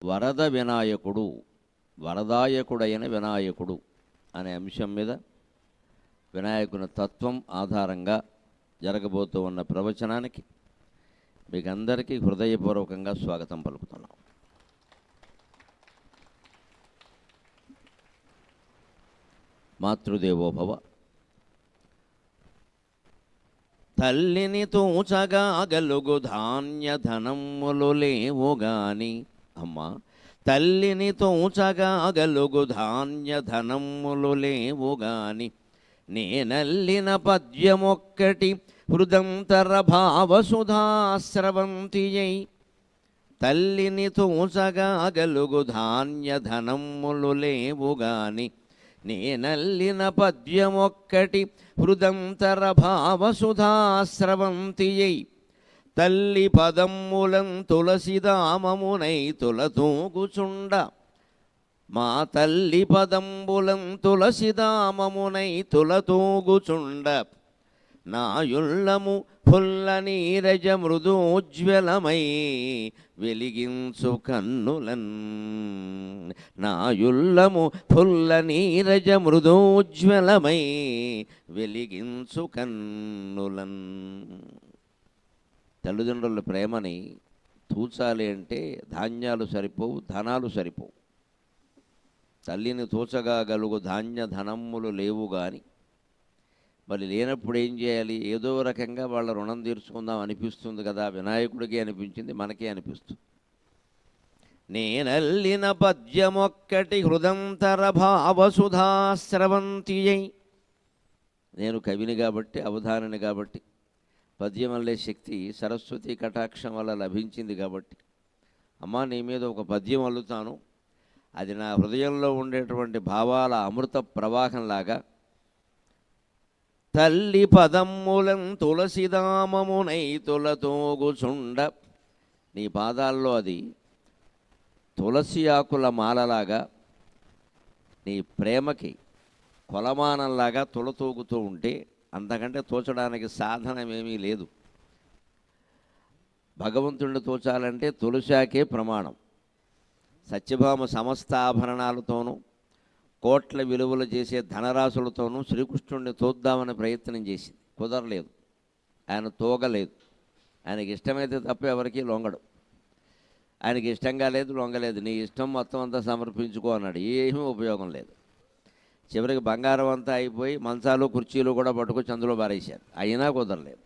వరద వినాయకుడు, వరదాయకుడైన వినాయకుడు అనే అంశం మీద వినాయకుని తత్వం ఆధారంగా జరగబోతూ ఉన్న ప్రవచనానికి మీకు అందరికీ హృదయపూర్వకంగా స్వాగతం పలుకుతున్నాం. మాతృదేవోభవ. తల్లిని తూచగా గలుగు ధాన్యధనములు లేవుగాని, అమ్మా తల్లిని తూచగా గలుగు ధాన్యధనములు లేవుగాని, నేనల్లిన పద్యమొక్కటి హృదంతర భావసుధాస్రవంతియై. తల్లిని తూచగా గలుగు ధాన్యధనములు లేవుగాని, నేనల్లిన పద్యమొక్కటి హృదంతర భావసుధాస్రవంతియై. తల్లి పదమ్ములం తులసిదామమునై తులతూగుచుండ, మా తల్లి పదంబులం తులసిదామమునై తులతూగుచుండ, నాయుల్లము ఫుల్ల నీరజ మృదోజ్వలమై వెలిగించు కన్నులన్. నాయుల్లము ఫుల్ల నీరజ మృదోజ్వలమై వెలిగించు కన్నులన్. తల్లిదండ్రుల ప్రేమని తూచాలి అంటే ధాన్యాలు సరిపోవు, ధనాలు సరిపోవు. తల్లిని తూచగా గలుగు ధాన్య ధనములు లేవు కానీ, మరి లేనప్పుడు ఏం చేయాలి? ఏదో రకంగా వాళ్ళ రుణం తీర్చుకుందాం అనిపిస్తుంది కదా. వినాయకుడికి అనిపించింది, మనకే అనిపిస్తుంది. నేనల్లిన పద్యమొక్కటి హృదంతర భావసుధాస్రవంతియై. నేను కవిని కాబట్టి, అవధానిని కాబట్టి, పద్యం వల్లే శక్తి సరస్వతి కటాక్షం వల్ల లభించింది కాబట్టి, అమ్మా నీ మీద ఒక పద్యం అల్లుతాను, అది నా హృదయంలో ఉండేటువంటి భావాల అమృత ప్రవాహంలాగా. తల్లి పదమ్ములం తులసిదామమునై తులతూగుచుండ. నీ పాదాల్లో అది తులసి ఆకుల మాలలాగా, నీ ప్రేమకి కొలమానంలాగా తులతూగుతూ ఉంటే అంతకంటే తోచడానికి సాధనమేమీ లేదు. భగవంతుడిని తోచాలంటే తులసాకే ప్రమాణం. సత్యభామ సమస్త ఆభరణాలతోనూ కోట్ల విలువలు చేసే ధనరాశులతోనూ శ్రీకృష్ణుడిని తోద్దామని ప్రయత్నం చేసింది, కుదరలేదు. ఆయన తోగలేదు. ఆయనకి ఇష్టమైతే తప్ప ఎవరికీ లొంగడు. ఆయనకి ఇష్టంగా లేదు, లొంగలేదు. నీ ఇష్టం మొత్తం అంతా సమర్పించుకో అన్నాడు. ఏమీ ఉపయోగం లేదు. చివరికి బంగారం అంతా అయిపోయి మంచాలు కుర్చీలు కూడా పట్టుకొచ్చి అందులో బారేశారు. అయినా కుదరలేదు.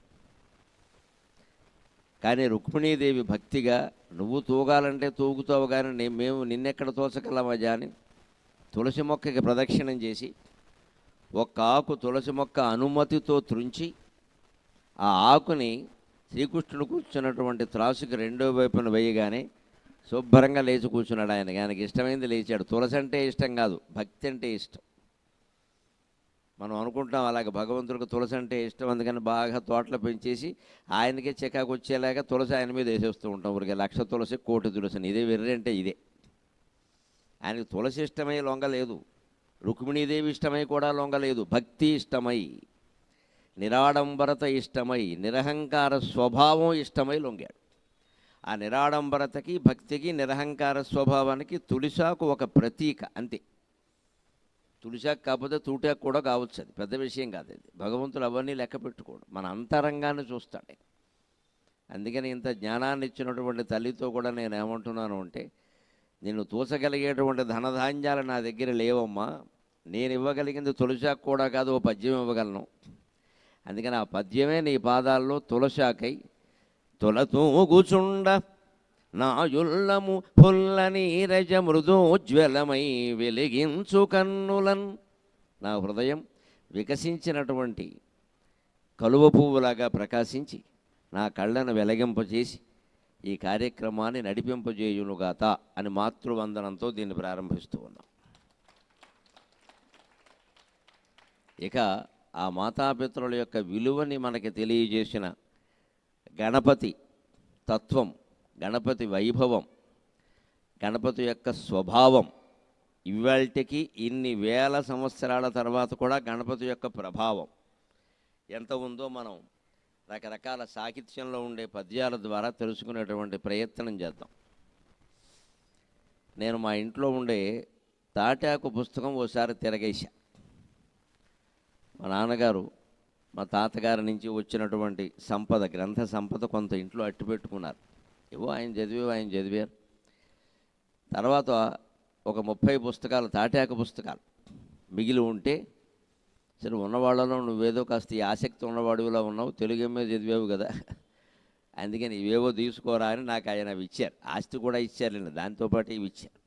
కానీ రుక్మిణీదేవి భక్తిగా, నువ్వు తూగాలంటే తూగుతావు కానీ మేము నిన్నెక్కడ తోచగలమజా అని తులసి మొక్కకి ప్రదక్షిణం చేసి, ఒక్క ఆకు తులసి మొక్క అనుమతితో త్రుంచి ఆ ఆకుని శ్రీకృష్ణుడు కూర్చున్నటువంటి త్రాసుకి రెండో వైపున వేయగానే శుభ్రంగా లేచి కూర్చున్నాడు. ఆయనకి ఇష్టమైంది లేచాడు. తులసి అంటే ఇష్టం కాదు, భక్తి అంటే ఇష్టం. మనం అనుకుంటాం అలాగే భగవంతుడికి తులసి అంటే ఇష్టం, అందుకని బాగా తోటలు పెంచేసి ఆయనకే చికాకు వచ్చేలాగా తులసి ఆయన మీద వేసేస్తూ ఉంటాం. ఊరికి 1,00,000 తులసి, 1,00,000 తులసిని. ఇదే వెర్రి అంటే ఇదే. ఆయనకి తులసి ఇష్టమై లొంగలేదు, రుక్మిణీదేవి ఇష్టమై కూడా లొంగలేదు. భక్తి ఇష్టమై, నిరాడంబరత ఇష్టమై, నిరహంకార స్వభావం ఇష్టమై లొంగాడు. ఆ నిరాడంబరతకి, భక్తికి, నిరహంకార స్వభావానికి తులిసాకు ఒక ప్రతీక అంతే. తులిసాకు కాకపోతే తూటాకు కూడా కావచ్చు, అది పెద్ద విషయం కాదు. అది భగవంతుడు అవన్నీ లెక్క పెట్టుకోడు, మన అంతరంగాన్ని చూస్తాడే. అందుకని ఇంత జ్ఞానాన్ని ఇచ్చినటువంటి తల్లితో కూడా నేను ఏమంటున్నాను అంటే, నిన్ను తూచగలిగేటువంటి ధనధాన్యాలు నా దగ్గర లేవమ్మా. నేను ఇవ్వగలిగింది తులసాకు కూడా కాదు, ఓ పద్యం ఇవ్వగలను. అందుకని ఆ పద్యమే నీ పాదాల్లో తులసాకై తులతూగుచుండ, నాయుల్లము ఫుల్ల నీరజ మృదోజ్వలమై వెలిగించు కన్నులన్. నా హృదయం వికసించినటువంటి కలువ పువ్వులాగా ప్రకాశించి నా కళ్ళను వెలగింపచేసి ఈ కార్యక్రమాన్ని నడిపింపజేయునుగాత అని మాతృవందనంతో దీన్ని ప్రారంభిస్తూ ఉన్నాం. ఇక ఆ మాతాపితరుల యొక్క విలువని మనకి తెలియజేసిన గణపతి తత్వం, గణపతి వైభవం, గణపతి యొక్క స్వభావం, ఇవాల్టికి ఇన్ని వేల సంవత్సరాల తర్వాత కూడా గణపతి యొక్క ప్రభావం ఎంత ఉందో మనం రకరకాల సాహిత్యంలో ఉండే పద్యాల ద్వారా తెలుసుకునేటువంటి ప్రయత్నం చేద్దాం. నేను మా ఇంట్లో ఉండే తాటాకు పుస్తకం ఓసారి తిరగేశా. మా నాన్నగారు మా తాతగారి నుంచి వచ్చినటువంటి సంపద, గ్రంథ సంపద కొంత ఇంట్లో అట్టు పెట్టుకున్నారు. ఏవో ఆయన చదివారు. తర్వాత ఒక 30 పుస్తకాలు, తాటాకు పుస్తకాలు మిగిలి ఉంటే, సరే ఉన్నవాళ్ళలో నువ్వేదో కాస్త ఈ ఆసక్తి ఉన్నవాడివిలా ఉన్నావు, తెలుగు ఎంఏ చదివావు కదా, అందుకని ఇవేవో తీసుకోరా అని నాకు ఆయన అవి ఇచ్చారు. ఆస్తి కూడా ఇచ్చారండి, దాంతోపాటు ఇవి ఇచ్చారు.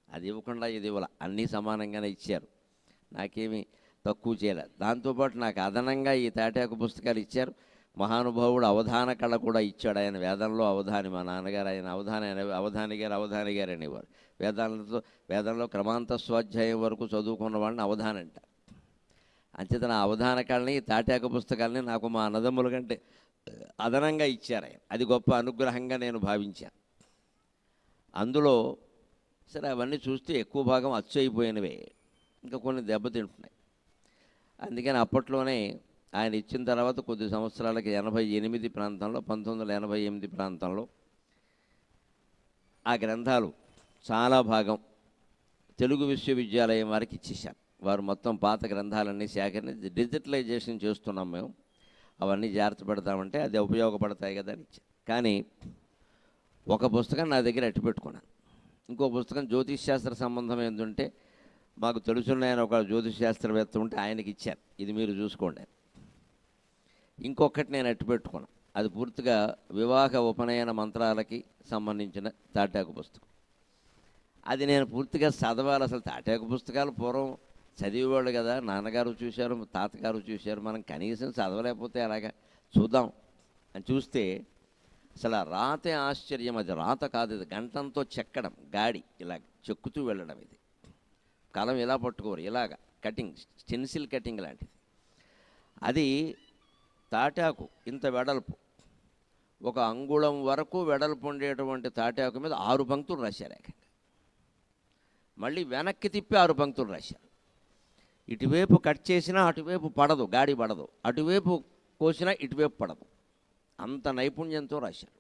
అది ఇవ్వకుండా ఇది ఇవ్వాల, అన్నీ సమానంగానే ఇచ్చారు, నాకేమీ తక్కువ చేయలేదు. దాంతోపాటు నాకు అదనంగా ఈ తాటాకు పుస్తకాలు ఇచ్చారు. మహానుభావుడు అవధాన కళ కూడా ఇచ్చాడు. ఆయన వేదంలో అవధాని, మా నాన్నగారు ఆయన అవధాని గారు అనేవారు. వేదంలో క్రమాంత స్వాధ్యాయం వరకు చదువుకున్న వాడిని అవధాని అంటారు. అంచేత నా అవధాన కళని, తాటాకు పుస్తకాలని నాకు మా అన్నదమ్ముల కంటే అదనంగా ఇచ్చారు ఆయన. అది గొప్ప అనుగ్రహంగా నేను భావించాను. అందులో సరే అవన్నీ చూస్తే ఎక్కువ భాగం అచ్చు అయిపోయినవే, ఇంకా కొన్ని దెబ్బతింటున్నాయి. అందుకని అప్పట్లోనే ఆయన ఇచ్చిన తర్వాత కొద్ది సంవత్సరాలకి 88 ప్రాంతంలో, 1988 ప్రాంతంలో ఆ గ్రంథాలు చాలా భాగం తెలుగు విశ్వవిద్యాలయం వారికి ఇచ్చేశారు. వారు మొత్తం పాత గ్రంథాలన్నీ సేకరించి డిజిటలైజేషన్ చేస్తున్నాం మేము, అవన్నీ జాగ్రత్త పెడతామంటే అది ఉపయోగపడతాయి కదా అని ఇచ్చారు. కానీ ఒక పుస్తకం నా దగ్గర అట్టు పెట్టుకున్నాను. ఇంకో పుస్తకం జ్యోతిష్ శాస్త్ర సంబంధం ఏంటంటే, మాకు తెలుసున్న ఆయన ఒక జ్యోతిష్ శాస్త్రవేత్త ఉంటే ఆయనకి ఇచ్చారు, ఇది మీరు చూసుకోండి. ఇంకొకటి నేను అట్టు పెట్టుకున్నాను, అది పూర్తిగా వివాహ ఉపనయన మంత్రాలకి సంబంధించిన తాటాకు పుస్తకం. అది నేను పూర్తిగా చదవాలి. అసలు తాటాకు పుస్తకాలు పూర్వం చదివేవాళ్ళు కదా, నాన్నగారు చూశారు, తాతగారు చూశారు, మనం కనీసం చదవలేకపోతే అలాగా చూద్దాం అని చూస్తే అసలు ఆ రాతే ఆశ్చర్యం. అది రాత కాదు, ఇది గంటంతో చెక్కడం, గాడి ఇలా చెక్కుతూ వెళ్ళడం. ఇది కలం ఇలా పట్టుకోరు, ఇలాగ కటింగ్, స్టెన్సిల్ కటింగ్ లాంటిది. అది తాటాకు ఇంత వెడల్పు, ఒక అంగుళం వరకు వెడల్పు ఉండేటువంటి తాటాకు మీద 6 పంక్తులు రాశారు ఏకంగా. మళ్ళీ వెనక్కి తిప్పి 6 పంక్తులు రాశారు. ఇటువైపు కట్ చేసినా అటువైపు పడదు, గాడి పడదు, అటువైపు కోసినా ఇటువైపు పడదు, అంత నైపుణ్యంతో రాశారు.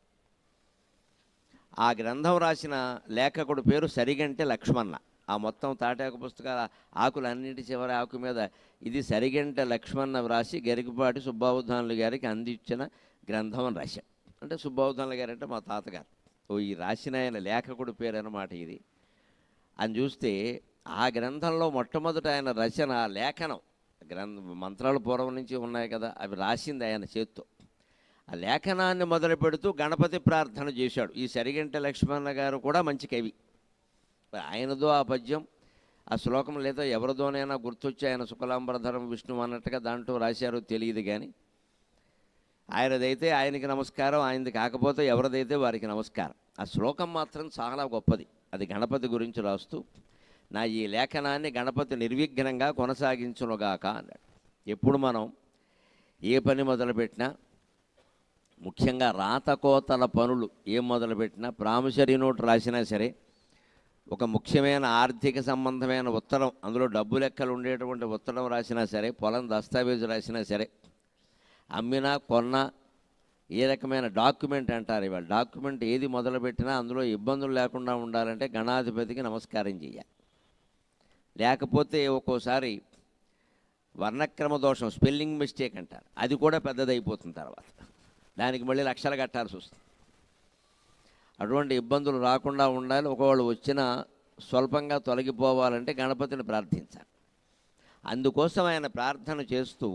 ఆ గ్రంథం రాసిన లేఖకుడు పేరు సరిగంటె లక్ష్మణ. ఆ మొత్తం తాటాకు పుస్తకాల ఆకులన్నింటి చివరి ఆకు మీద ఇది సరిగంటె లక్ష్మణ వ్రాసి గరికపాటి సుబ్బావధానులు గారికి అందించిన గ్రంథం అని రాశాడు. అంటే సుబ్బావధానులు గారు అంటే మా తాతగారు. ఈ రాసిన ఆయన లేఖకుడు పేరు అన్నమాట ఇది. అని చూస్తే ఆ గ్రంథంలో మొట్టమొదట ఆయన రచన, లేఖనం, మంత్రాల పూర్వం నుంచి ఉన్నాయి కదా, అవి రాసింది ఆయన చేత్తో. ఆ లేఖనాన్ని మొదలు పెడుతూ గణపతి ప్రార్థన చేశాడు. ఈ సరిగంటె లక్ష్మణ గారు కూడా మంచి కవి. ఆయనదో ఆ పద్యం, ఆ శ్లోకం లేదా ఎవరిదోనైనా గుర్తొచ్చి ఆయన శుక్లాంబరధరం విష్ణువు అన్నట్టుగా దాంట్లో రాశారో తెలియదు. కానీ ఆయనదైతే ఆయనకి నమస్కారం, ఆయనది కాకపోతే ఎవరిదైతే వారికి నమస్కారం. ఆ శ్లోకం మాత్రం చాలా గొప్పది. అది గణపతి గురించి రాస్తూ, నా ఈ లేఖనాన్ని గణపతి నిర్విఘ్నంగా కొనసాగించునుగాక అన్నాడు. ఎప్పుడు మనం ఏ పని మొదలుపెట్టినా, ముఖ్యంగా రాతకోతల పనులు ఏం మొదలుపెట్టినా, ప్రామిసరీ నోట్ రాసినా సరే, ఒక ముఖ్యమైన ఆర్థిక సంబంధమైన ఉత్తరం, అందులో డబ్బు లెక్కలు ఉండేటువంటి ఉత్తరం రాసినా సరే, పొలం దస్తావేజు రాసినా సరే, అమ్మినా కొన్నా, ఏ రకమైన డాక్యుమెంట్ అంటారు ఇవాళ, డాక్యుమెంట్ ఏది మొదలుపెట్టినా అందులో ఇబ్బందులు లేకుండా ఉండాలంటే గణాధిపతికి నమస్కారం చేయాలి. లేకపోతే ఒక్కోసారి వర్ణక్రమ దోషం, స్పెల్లింగ్ మిస్టేక్ అంటారు, అది కూడా పెద్దదైపోతుంది. తర్వాత దానికి మళ్ళీ లక్షలు కట్టాల్సి వస్తుంది. అటువంటి ఇబ్బందులు రాకుండా ఉండాలి. ఒకవేళ వచ్చినా స్వల్పంగా తొలగిపోవాలంటే గణపతిని ప్రార్థించాలి. అందుకోసం ఆయన ప్రార్థన చేస్తూ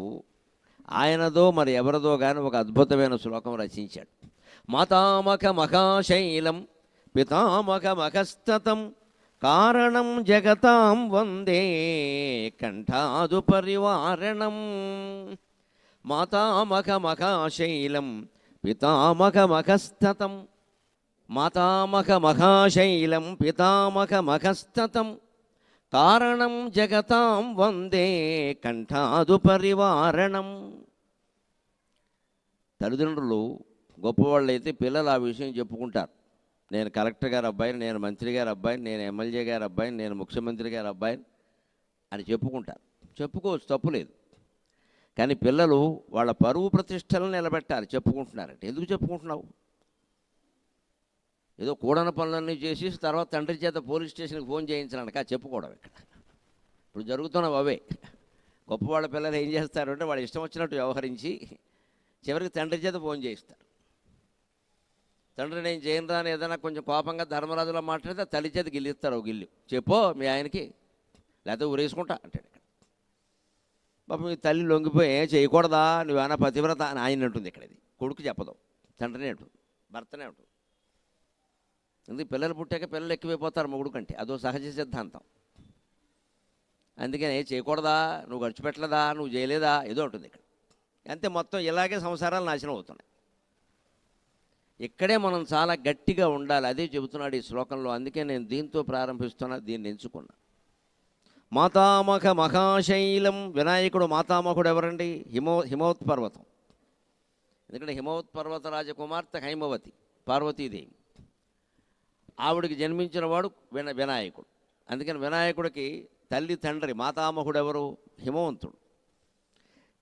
ఆయనదో మరి ఎవరిదో కానీ ఒక అద్భుతమైన శ్లోకం రచించాడు. మాతామక మహాశైలం పితామక మఖస్తతం కారణం జగతాం వందే కంఠాదు పరివారణం. మాతామక మహాశైలం పితామక మఖస్తతం, మాతామక మహాశైలం పితామక మఖస్తతం కారణం జగతాం వందే కంఠాదు పరివారణం. తల్లిదండ్రులు గొప్పవాళ్ళు అయితే పిల్లలు ఆ విషయం చెప్పుకుంటారు. నేను కలెక్టర్ గారి అబ్బాయిని, నేను మంత్రి గారి అబ్బాయిని, నేను ఎమ్మెల్యే గారి అబ్బాయిని, నేను ముఖ్యమంత్రి గారి అబ్బాయిని అని చెప్పుకుంటారు. చెప్పుకోవచ్చు, తప్పులేదు. కానీ పిల్లలు వాళ్ళ పరువు ప్రతిష్టలను నిలబెట్టాలి. చెప్పుకుంటున్నారంటే ఎందుకు చెప్పుకుంటున్నావు? ఏదో కూడని పనులన్నీ చేసి తర్వాత తండ్రి చేత పోలీస్ స్టేషన్కి ఫోన్ చేయించాలనక చెప్పుకోవడం ఇక్కడ. ఇప్పుడు జరుగుతున్నవి అవే. గొప్పవాళ్ళ పిల్లలు ఏం చేస్తారు అంటే వాళ్ళు ఇష్టం వచ్చినట్టు వ్యవహరించి చివరికి తండ్రి చేత ఫోన్ చేయిస్తారు. తండ్రి నేను చేయను అని ఏదైనా కొంచెం కోపంగా ధర్మరాజులో మాట్లాడితే తల్లి చేత గిల్లిస్తారు. ఒక గిల్లు చెప్పో మీ ఆయనకి, లేకపోతే ఊరేసుకుంటా అంటాడు. పాపం మీ తల్లి లొంగిపోయి ఏం చేయకూడదా నువ్వేనా పతివ్రత అని ఆయన అంటుంది. ఇక్కడ ఇది కొడుకు చెప్పదు, తండ్రినే అంటుంది, భర్తనే ఉంటుంది. ఎందుకు పిల్లలు పుట్టాక పిల్లలు ఎక్కువైపోతారు మొగుడు కంటే, అదో సహజ సిద్ధాంతం. అందుకని చేయకూడదా, నువ్వు ఖర్చు పెట్టలేదా, నువ్వు చేయలేదా, ఏదో ఉంటుంది ఇక్కడ. అంతే, మొత్తం ఇలాగే సంసారాలు నాశనం అవుతున్నాయి. ఇక్కడే మనం చాలా గట్టిగా ఉండాలి. అదే చెబుతున్నాడు ఈ శ్లోకంలో. అందుకే నేను దీంతో ప్రారంభిస్తున్నా, దీన్ని ఎంచుకున్నా. మాతామహ మహాశైలం. వినాయకుడు మాతామహుడు ఎవరండి? హిమవత్పర్వతం. ఎందుకంటే హిమవత్పర్వత రాజకుమార్తె హైమవతి, పార్వతీదేవి. ఆవిడికి జన్మించిన వాడు వినాయకుడు. అందుకని వినాయకుడికి తల్లి తండ్రి. మాతామహుడు ఎవరు? హిమవంతుడు.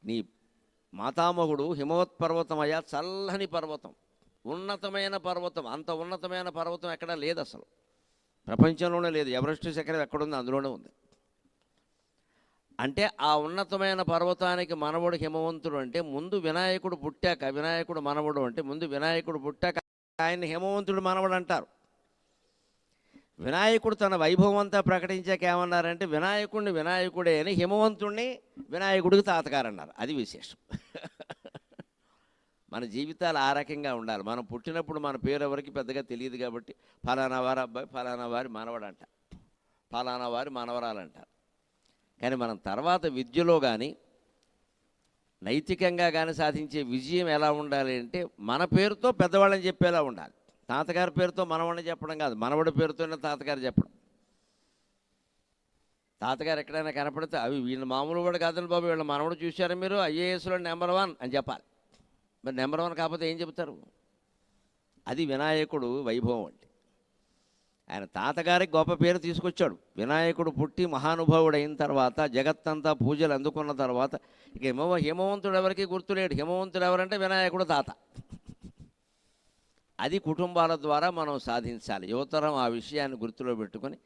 నీ మాతామహుడు హిమవత్పర్వతం అయ్యా, చల్లని పర్వతం, ఉన్నతమైన పర్వతం. అంత ఉన్నతమైన పర్వతం ఎక్కడా లేదు అసలు, ప్రపంచంలోనే లేదు. ఎవరెస్ట్ శిఖరం ఎక్కడుంది? అందులోనే ఉంది. అంటే ఆ ఉన్నతమైన పర్వతానికి మనవడు హిమవంతుడు. అంటే ముందు వినాయకుడు పుట్టాక, వినాయకుడు మనవడు అంటే ముందు వినాయకుడు పుట్టాక ఆయన్ని హిమవంతుడు మనవడు అంటారు. వినాయకుడు తన వైభవం అంతా ప్రకటించాక ఏమన్నారంటే వినాయకుడిని వినాయకుడే అని, హిమవంతుడిని వినాయకుడికి తాతగారు అన్నారు. అది విశేషం. మన జీవితాలు ఆ రకంగా ఉండాలి. మనం పుట్టినప్పుడు మన పేరు ఎవరికి పెద్దగా తెలియదు కాబట్టి ఫలానా వారి అబ్బాయి, ఫలానా వారి మనవడంట, ఫలానా వారి మనవరాలంటారు. కానీ మనం తర్వాత విద్యలో కానీ నైతికంగా కానీ సాధించే విజయం ఎలా ఉండాలి అంటే మన పేరుతో పెద్దవాళ్ళని చెప్పేలా ఉండాలి. తాతగారి పేరుతో మనవడిని చెప్పడం కాదు, మనవడి పేరుతోనే తాతగారు చెప్పడం. తాతగారు ఎక్కడైనా కనపడితే అవి వీళ్ళ మామూలు వాడు కాదని బాబు, వీళ్ళ మనవడు చూశారు మీరు, ఐఏఎస్లో నెంబర్ 1 అని చెప్పాలి. మరి నెంబర్ 1 కాకపోతే ఏం చెబుతారు? అది వినాయకుడు వైభవం అంటే. ఆయన తాతగారికి గొప్ప పేరు తీసుకొచ్చాడు. వినాయకుడు పుట్టి మహానుభావుడు అయిన తర్వాత, జగత్తంతా పూజలు అందుకున్న తర్వాత ఇక హిమవంతుడు ఎవరికి గుర్తులేడు. హిమవంతుడు ఎవరంటే వినాయకుడు తాత. అది కుటుంబాల ద్వారా మనం సాధించాలి. యువతరం ఆ విషయాన్ని గుర్తులో పెట్టుకొని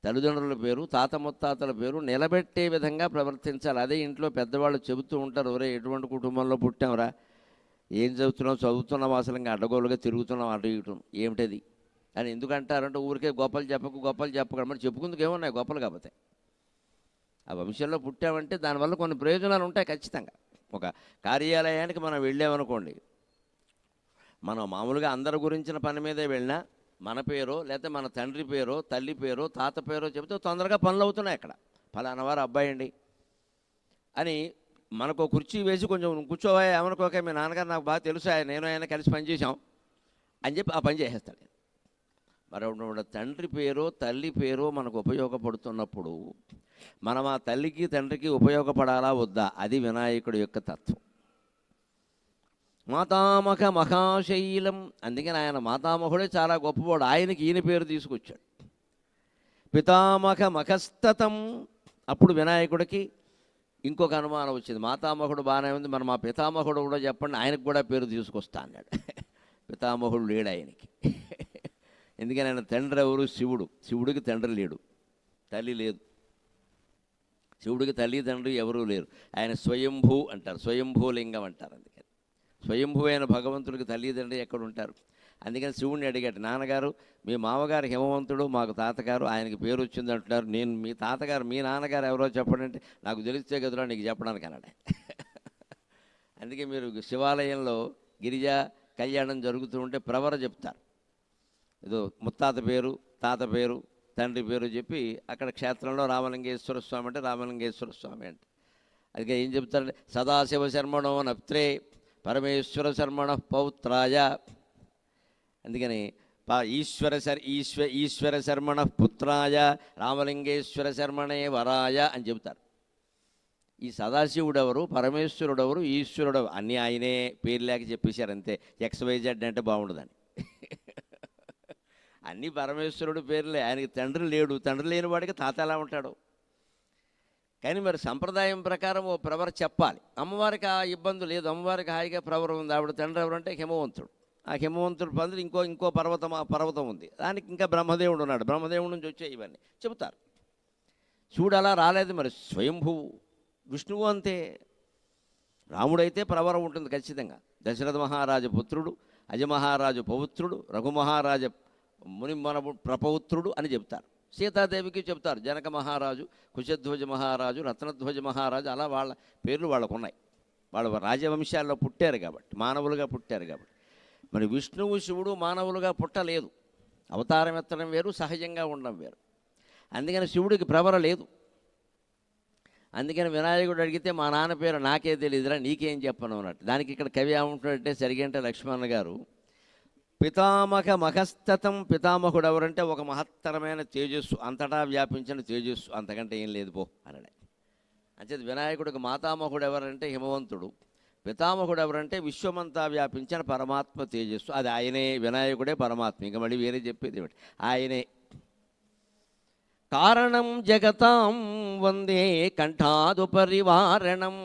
తల్లిదండ్రుల పేరు, తాత ముత్తాతల పేరు నిలబెట్టే విధంగా ప్రవర్తించాలి. అదే ఇంట్లో పెద్దవాళ్ళు చెబుతూ ఉంటారు, ఒరే ఎటువంటి కుటుంబంలో పుట్టాంరా, ఏం చదువుతున్నావు, చదువుతున్నావు, అసలు ఇంకా అడ్డగోలుగా తిరుగుతున్నావు, అటు ఇటు ఏమిటది అని ఎందుకంటారంటే ఊరికే గొప్పలు చెప్పకుండా మరి చెప్పుకుందుకు ఏమున్నాయి గొప్పలు కాకపోతే. ఆ వంశంలో పుట్టామంటే దానివల్ల కొన్ని ప్రయోజనాలు ఉంటాయి ఖచ్చితంగా. ఒక కార్యాలయానికి మనం వెళ్ళామనుకోండి, మనం మామూలుగా అందరి గురించిన పని మీదే వెళ్ళినా మన పేరో లేకపోతే మన తండ్రి పేరో తల్లి పేరో తాత పేరో చెబితే తొందరగా పనులు అవుతున్నాయి. అక్కడ ఫలానా వారు అబ్బాయి అండి అని మనకు కుర్చీ వేసి కొంచెం కూర్చోవా ఏమనుకోక, మీ నాన్నగారు నాకు బాగా తెలుసు, నేను ఆయన కలిసి పనిచేసాం అని చెప్పి ఆ పని చేసేస్తాడు. మరి తండ్రి పేరో తల్లి పేరో మనకు ఉపయోగపడుతున్నప్పుడు మనం ఆ తల్లికి తండ్రికి ఉపయోగపడాలా వద్దా? అది వినాయకుడి యొక్క తత్వం. మాతామహ మహాశైలం. అందుకని ఆయన మాతామహుడే చాలా గొప్పవాడు. ఆయనకి ఈయన పేరు తీసుకొచ్చాడు. పితామహ మఖస్తతం. అప్పుడు వినాయకుడికి ఇంకొక అనుమానం వచ్చింది. మాతామహుడు బాగానే ఉంది, మరి మా పితామహుడు కూడా చెప్పండి, ఆయనకు కూడా పేరు తీసుకొస్తా అన్నాడు. పితామహుడు లేడు ఆయనకి. ఎందుకని ఆయన తండ్రి ఎవరు? శివుడు. శివుడికి తండ్రి లేడు, తల్లి లేదు. శివుడికి తల్లి తండ్రి ఎవరూ లేరు. ఆయన స్వయంభూ అంటారు, స్వయంభూలింగం అంటారు. అందుకని స్వయంభూ అయిన భగవంతుడికి తల్లిదండ్రి ఎక్కడ ఉంటారు? అందుకని శివుడిని అడిగాడు, నాన్నగారు మీ మామగారు హిమవంతుడు, మాకు తాతగారు, ఆయనకి పేరు వచ్చింది అంటున్నారు, నేను మీ తాతగారు మీ నాన్నగారు ఎవరో చెప్పండి అంటే, నాకు తెలిస్తే కదరా నీకు చెప్పడానికి అన్నాడు. అందుకే మీరు శివాలయంలో గిరిజా కళ్యాణం జరుగుతూ ఉంటే ప్రవర చెప్తారు. ఏదో ముత్తాత పేరు, తాత పేరు, తండ్రి పేరు చెప్పి అక్కడ క్షేత్రంలో రామలింగేశ్వర స్వామి అంటే రామలింగేశ్వర స్వామి అంటే. అందుకే ఏం చెప్తారంటే సదాశివ శర్మణో నప్త్రే పరమేశ్వర శర్మణ పౌత్రాయ. అందుకని ఈశ్వర శర్మణ పుత్రాయ రామలింగేశ్వర శర్మణే వరాయ అని చెబుతారు. ఈ సదాశివుడెవరు, పరమేశ్వరుడెవరు, ఈశ్వరుడు అన్నీ ఆయనే పేరు లేక చెప్పేశారు అంతే. XYZ అంటే బాగుండదని. అన్నీ పరమేశ్వరుడు పేర్లే. ఆయనకి తండ్రి లేడు, తండ్రి లేని వాడికి తాత ఎలా ఉంటాడు? కానీ మరి సంప్రదాయం ప్రకారం ఓ ప్రవర చెప్పాలి. అమ్మవారికి ఆ ఇబ్బంది లేదు, అమ్మవారికి హాయిగా ప్రవర ఉంది. ఆవిడ తండ్రి ఎవరంటే హిమవంతుడు. ఆ హిమవంతుడి పందులు ఇంకో పర్వతం ఉంది, దానికి ఇంకా బ్రహ్మదేవుడు ఉన్నాడు, బ్రహ్మదేవుడి నుంచి వచ్చే ఇవన్నీ చెబుతారు. శివుడు అలా రాలేదు, మరి స్వయంభువు. విష్ణువు అంతే. రాముడైతే ప్రవరం ఉంటుంది ఖచ్చితంగా. దశరథ మహారాజు పుత్రుడు, అజమహారాజు పౌత్రుడు, రఘుమహారాజు మన ప్రపౌత్రుడు అని చెప్తారు. సీతాదేవికి చెప్తారు జనక మహారాజు, కుశధ్వజ మహారాజు, రత్నధ్వజ మహారాజు, అలా వాళ్ళ పేర్లు వాళ్ళకు ఉన్నాయి. వాళ్ళ రాజవంశాల్లో పుట్టారు కాబట్టి, మానవులుగా పుట్టారు కాబట్టి. మరి విష్ణువు శివుడు మానవులుగా పుట్టలేదు. అవతారం ఎత్తడం వేరు, సహజంగా ఉండడం వేరు. అందుకని శివుడికి ప్రవర లేదు. అందుకని వినాయకుడు అడిగితే మా నాన్న పేరు నాకే తెలియదురా, నీకేం చెప్పను అన్నట్టు. దానికి ఇక్కడ కవి ఏమంటున్నట్టే సరిగంటే లక్ష్మణ్ గారు, పితామహ మహస్తతం. పితామహుడు ఎవరంటే ఒక మహత్తరమైన తేజస్సు, అంతటా వ్యాపించిన తేజస్సు, అంతకంటే ఏం లేదు పో అన్నాడు. అంచేది వినాయకుడికి మాతామహుడు ఎవరంటే హిమవంతుడు, పితామహుడు ఎవరంటే విశ్వమంతా వ్యాపించిన పరమాత్మ తేజస్సు. అది ఆయనే, వినాయకుడే పరమాత్మ. ఇంకా మళ్ళీ వేరే చెప్పేది ఏమిటి, ఆయనే. కారణం జగతాం వందే కంఠాదుపరివారణం.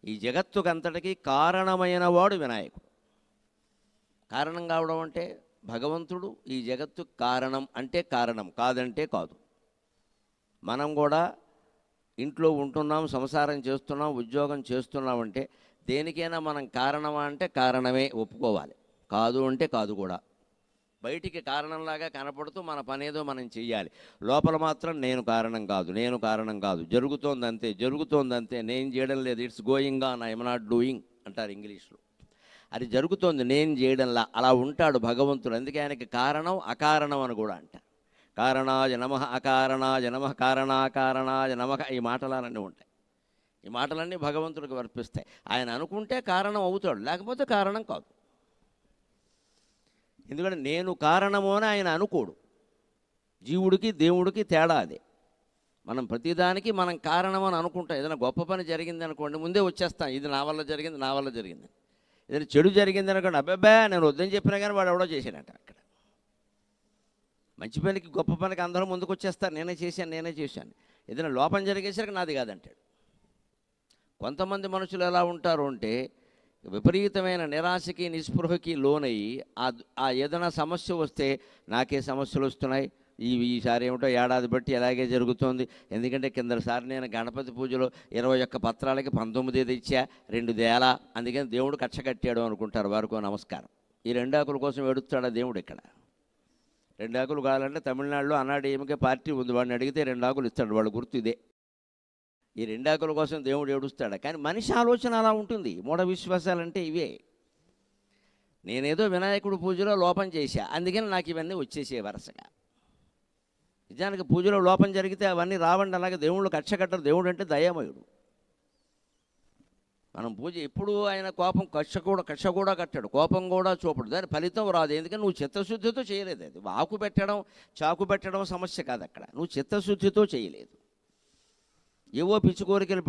ఈ జగత్తుకంతటికి కారణమైన వాడు వినాయకుడు. కారణం కావడం అంటే భగవంతుడు ఈ జగత్తు కారణం అంటే కారణం, కాదంటే కాదు. మనం కూడా ఇంట్లో ఉంటున్నాం, సంసారం చేస్తున్నాం, ఉద్యోగం చేస్తున్నామంటే దేనికైనా మనం కారణమా అంటే కారణమే ఒప్పుకోవాలి, కాదు అంటే కాదు కూడా. బయటికి కారణంలాగా కనపడుతూ మన పనేదో మనం చెయ్యాలి. లోపల మాత్రం నేను కారణం కాదు, నేను కారణం కాదు, జరుగుతోందంతే, జరుగుతోందంతే, నేను చేయడం లేదు, it's going on, I'm not doing అంటారు ఇంగ్లీష్లో. అది జరుగుతోంది, నేను చేయడంలా. అలా ఉంటాడు భగవంతుడు. అందుకే ఆయనకి కారణం అకారణం అని కూడా అంటారు. కారణాయ నమః, అకారణాయ నమః, కారణాకారణాయ నమః. ఈ మాటలన్నీ ఉంటాయి. ఈ మాటలన్నీ భగవంతుడికి వర్పిస్తాయి. ఆయన అనుకుంటే కారణం అవుతాడు, లేకపోతే కారణం కాదు. ఎందుకంటే నేను కారణము అని ఆయన అనుకోడు. జీవుడికి దేవుడికి తేడా అదే. మనం ప్రతిదానికి మనం కారణం అని అనుకుంటాం. ఏదైనా గొప్ప పని జరిగింది అనుకోండి, ముందే వచ్చేస్తాం, ఇది నా వల్ల జరిగింది, నా వల్ల జరిగింది. ఏదైనా చెడు జరిగింది అనుకోండి, అబ్బాబ్బా నేను వద్దని చెప్పినా కానీ వాడు ఎవడో చేశాడంట. అక్కడ మంచి పనికి, గొప్ప పనికి అందరూ ముందుకు వచ్చేస్తారు, నేనే చేశాను. ఏదైనా లోపం జరిగేసరికి నాది కాదంటాడు. కొంతమంది మనుషులు ఎలా ఉంటారు అంటే విపరీతమైన నిరాశకి నిస్పృహకి లోనయ్యి ఆ ఏదైనా సమస్య వస్తే నాకే సమస్యలు వస్తున్నాయి, ఈసారి ఏమిటో ఏడాది బట్టి అలాగే జరుగుతోంది, ఎందుకంటే కిందసారి నేను గణపతి పూజలో 21 పత్రాలకి 19 ఇచ్చా, 2 దేలా, అందుకని దేవుడు కక్ష కట్టాడు అనుకుంటారు. వారికో నమస్కారం. ఈ 2 ఆకుల కోసం ఏడుస్తాడా దేవుడు? ఇక్కడ 2 ఆకులు కావాలంటే తమిళనాడులో అన్నాడీఎంకే పార్టీ ఉంది, వాడిని అడిగితే 2 ఆకులు ఇస్తాడు, వాళ్ళ గుర్తు ఇదే. ఈ 2 ఆకుల కోసం దేవుడు ఏడుస్తాడు. కానీ మనిషి ఆలోచన అలా ఉంటుంది. మూఢ విశ్వాసాలంటే ఇవే. నేనేదో వినాయకుడు పూజలో లోపం చేశా, అందుకని నాకు ఇవన్నీ వచ్చేసే వరుసగా. నిజానికి పూజలో లోపం జరిగితే అవన్నీ రావండి. అలాగే దేవుళ్ళు కక్ష కట్టరు. దేవుడు అంటే దయామయుడు. మనం పూజ ఎప్పుడు ఆయన కోపం కక్ష కూడా కట్టాడు, కోపం కూడా చూపడు, దాని ఫలితం రాదు. ఎందుకంటే నువ్వు చిత్తశుద్ధితో చేయలేదు. అది ఆకు పెట్టడం, చాకు పెట్టడం సమస్య కాదు. అక్కడ నువ్వు చిత్తశుద్ధితో చేయలేదు. ఏవో పిచ్చి కోరికలు